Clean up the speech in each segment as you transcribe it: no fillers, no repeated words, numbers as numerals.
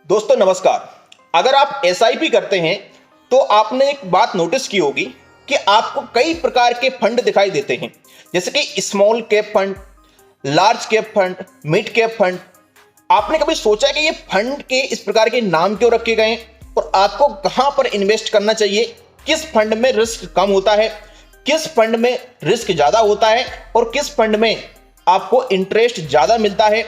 दोस्तों नमस्कार। अगर आप एसआईपी करते हैं तो आपने एक बात नोटिस की होगी कि आपको कई प्रकार के फंड दिखाई देते हैं, जैसे कि small cap fund, large cap fund, mid cap fund. आपने कभी सोचा कि ये फंड के इस प्रकार के नाम क्यों रखे गए हैं और आपको कहां पर इन्वेस्ट करना चाहिए, किस फंड में रिस्क कम होता है, किस फंड में रिस्क ज्यादा होता है और किस फंड में आपको इंटरेस्ट ज्यादा मिलता है।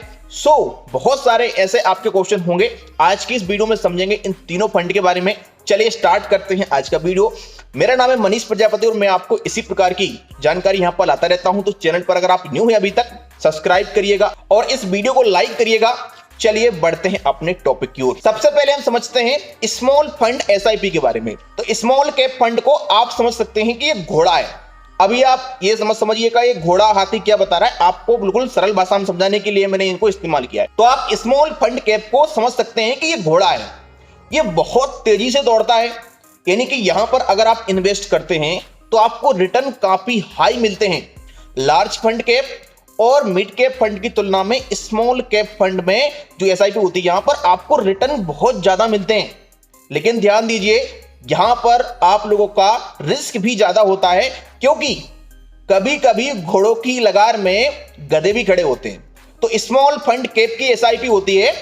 बहुत सारे ऐसे आपके क्वेश्चन होंगे। आज की इस वीडियो में समझेंगे इन तीनों फंड के बारे में। चलिए स्टार्ट करते हैं आज का वीडियो। मेरा नाम है मनीष प्रजापति और मैं आपको इसी प्रकार की जानकारी यहां पर लाता रहता हूं। तो चैनल पर अगर आप न्यू हैं अभी तक, सब्सक्राइब करिएगा और इस वीडियो को लाइक करिएगा। चलिए बढ़ते हैं अपने टॉपिक की ओर। सबसे पहले हम समझते हैं स्मॉल फंड एसआईपी के बारे में। तो स्मॉल कैप फंड को आप समझ सकते हैं कि ये घोड़ा है। अभी आप ये समझिएगा ये घोड़ा हाथी क्या बता रहा है, आपको बिल्कुल सरल भाषा में समझाने के लिए मैंने इनको इस्तेमाल किया है। तो आप स्मॉल फंड कैप को समझ सकते हैं कि ये घोड़ा है, ये बहुत तेजी से दौड़ता है। यानी कि यहां पर अगर आप इन्वेस्ट करते हैं तो आपको रिटर्न काफी हाई मिलते हैं। लार्ज फंड कैप और मिड कैप फंड की तुलना में स्मॉल कैप फंड में जो एसआईपी होती है यहां पर आपको रिटर्न बहुत ज्यादा मिलते हैं। लेकिन ध्यान दीजिए, यहां पर आप लोगों का रिस्क भी ज्यादा होता है, क्योंकि कभी कभी घोड़ों की लगार में गधे भी खड़े होते हैं। तो स्मॉल फंड कैप की एसआईपी होती है,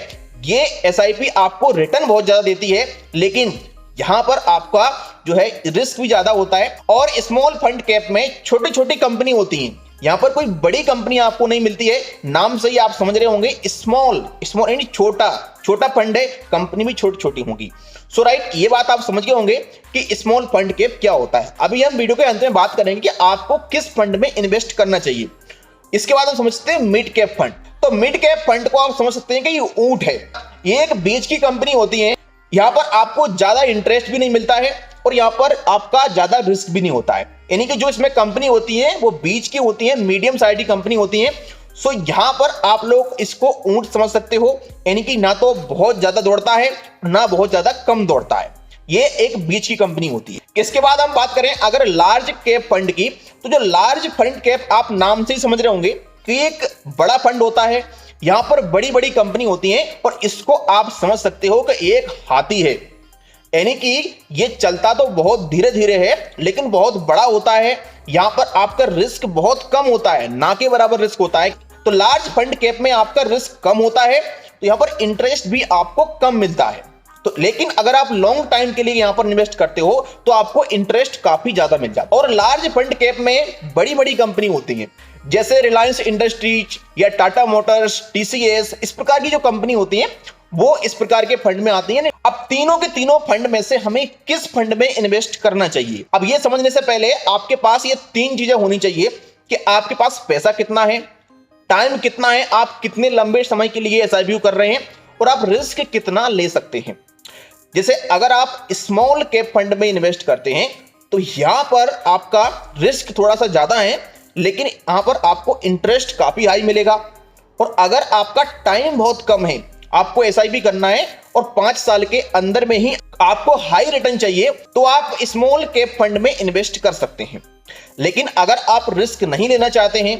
ये एसआईपी आपको रिटर्न बहुत ज्यादा देती है, लेकिन यहां पर आपका जो है रिस्क भी ज्यादा होता है। और स्मॉल फंड कैप में छोटी छोटी कंपनी होती हैं, यहां पर कोई बड़ी कंपनी आपको नहीं मिलती है। नाम से ही आप समझ रहे होंगे, स्मॉल यानी छोटा फंड है, कंपनी भी छोटी छोटी होगी। राइट, ये बात आप समझ गए होंगे कि स्मॉल फंड कैप क्या होता है। अभी हम वीडियो के अंत में बात करेंगे कि आपको किस फंड में इन्वेस्ट करना चाहिए। इसके बाद हम समझते हैं मिड कैप फंड। तो मिड कैप फंड को आप समझ सकते हैं कि ये ऊंट है, ये एक बीच की कंपनी होती है। यहां पर आपको ज्यादा इंटरेस्ट भी नहीं मिलता है और यहां पर आपका ज्यादा रिस्क भी नहीं होता है। यानी कि जो इसमें कंपनी होती है वो बीच की होती है, मीडियम साइज की कंपनी होती है। यहां पर आप लोग इसको ऊंट समझ सकते हो, यानी कि ना तो बहुत ज्यादा दौड़ता है ना बहुत ज्यादा कम दौड़ता है, ये एक बीच की कंपनी होती है। इसके बाद हम बात करें अगर लार्ज कैप फंड की, तो जो लार्ज फंड कैप आप नाम से ही समझ रहे होंगे कि एक बड़ा फंड होता है, यहां पर बड़ी बड़ी कंपनी होती है और इसको आप समझ सकते हो कि एक हाथी है। यानी कि ये चलता तो बहुत धीरे धीरे है लेकिन बहुत बड़ा होता है। यहां पर आपका रिस्क बहुत कम होता है, ना के बराबर रिस्क होता है। तो लार्ज फंड कैप में आपका रिस्क कम होता है, तो यहां पर इंटरेस्ट भी आपको कम मिलता है। तो लेकिन अगर आप लॉन्ग टाइम के लिए यहां पर इन्वेस्ट करते हो तो आपको इंटरेस्ट काफी ज्यादा मिल जाता है। और लार्ज फंड कैप में बड़ी बड़ी कंपनी होती है, जैसे रिलायंस इंडस्ट्रीज या टाटा मोटर्स, टीसीएस, इस प्रकार की जो कंपनी होती है वो इस प्रकार के फंड में आती है। अब तीनों के तीनों फंड में से हमें किस फंड में इन्वेस्ट करना चाहिए, अब ये समझने से पहले आपके पास ये तीन चीजें होनी चाहिए कि आपके पास पैसा कितना है, टाइम कितना है, आप कितने लंबे समय के लिए एसआईपी कर रहे हैं और आप रिस्क कितना ले सकते हैं। जैसे अगर आप स्मॉल कैप फंड में इन्वेस्ट करते हैं तो यहां पर आपका रिस्क थोड़ा सा ज्यादा है, लेकिन यहां पर आपको इंटरेस्ट काफी हाई मिलेगा। और अगर आपका टाइम बहुत कम है, आपको एसआईपी करना है और 5 साल के अंदर में ही आपको हाई रिटर्न चाहिए, तो आप स्मॉल कैप फंड में इन्वेस्ट कर सकते हैं। लेकिन अगर आप रिस्क नहीं लेना चाहते हैं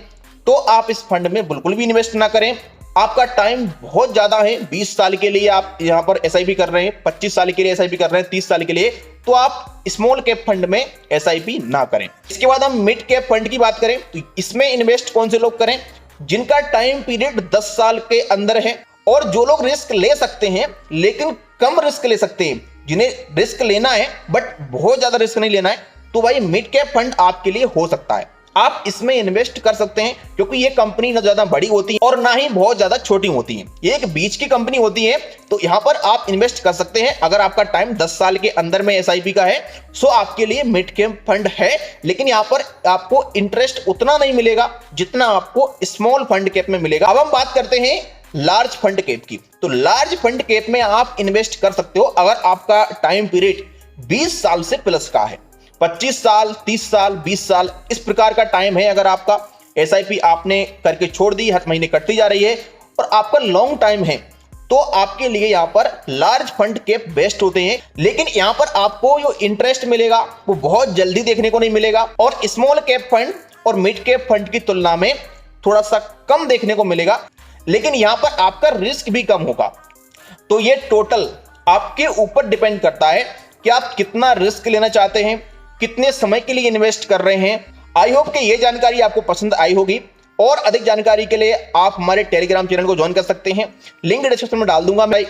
तो आप इस फंड में बिल्कुल भी इन्वेस्ट ना करें। आपका टाइम बहुत ज्यादा है, 20 साल के लिए आप यहां पर एसआईपी कर रहे हैं, 25 साल के लिए एसआईपी कर रहे हैं, 30 साल के लिए, तो आप स्मॉल कैप फंड में एसआईपी ना करें। इसके बाद हम मिड कैप फंड की बात करें तो इसमें इन्वेस्ट कौन से लोग करें, जिनका टाइम पीरियड 10 साल के अंदर है और जो लोग रिस्क ले सकते हैं लेकिन कम रिस्क ले सकते हैं, जिन्हें रिस्क लेना है बट बहुत ज्यादा रिस्क नहीं लेना है, तो भाई मिड कैप फंड आपके लिए हो सकता है। आप इसमें इन्वेस्ट कर सकते हैं क्योंकि ये कंपनी ना ज्यादा बड़ी होती है और ना ही बहुत ज्यादा छोटी होती है, ये एक बीच की कंपनी होती है। तो यहां पर आप इन्वेस्ट कर सकते हैं अगर आपका टाइम 10 साल के अंदर में एसआईपी का है। आपके लिए मिड कैप फंड है, लेकिन यहां पर आपको इंटरेस्ट उतना नहीं मिलेगा जितना आपको स्मॉल फंड कैप में मिलेगा। अब हम बात करते हैं लार्ज फंड कैप की। तो लार्ज फंड कैप में आप इन्वेस्ट कर सकते हो अगर आपका टाइम पीरियड 20 साल से प्लस का है, 25 साल, 30 साल, 20 साल, इस प्रकार का टाइम है। अगर आपका एसआईपी आपने करके छोड़ दी, हर महीने कटती जा रही है और आपका लॉन्ग टाइम है, तो आपके लिए यहां पर लार्ज फंड कैप बेस्ट होते हैं। लेकिन यहां पर आपको जो इंटरेस्ट मिलेगा वो बहुत जल्दी देखने को नहीं मिलेगा और स्मॉल कैप फंड और मिड कैप फंड की तुलना में थोड़ा सा कम देखने को मिलेगा, लेकिन यहां पर आपका रिस्क भी कम होगा। तो ये टोटल आपके ऊपर डिपेंड करता है कि आप कितना रिस्क लेना चाहते हैं, कितने समय के लिए इन्वेस्ट कर रहे हैं। आई होप कि ये जानकारी आपको पसंद आई होगी और अधिक जानकारी के लिए आप हमारे टेलीग्राम चैनल को ज्वाइन कर सकते हैं, लिंक डिस्क्रिप्शन में डाल दूंगा मैं,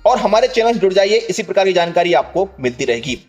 और हमारे चैनल से जुड़ जाइए, इसी प्रकार की जानकारी आपको मिलती रहेगी।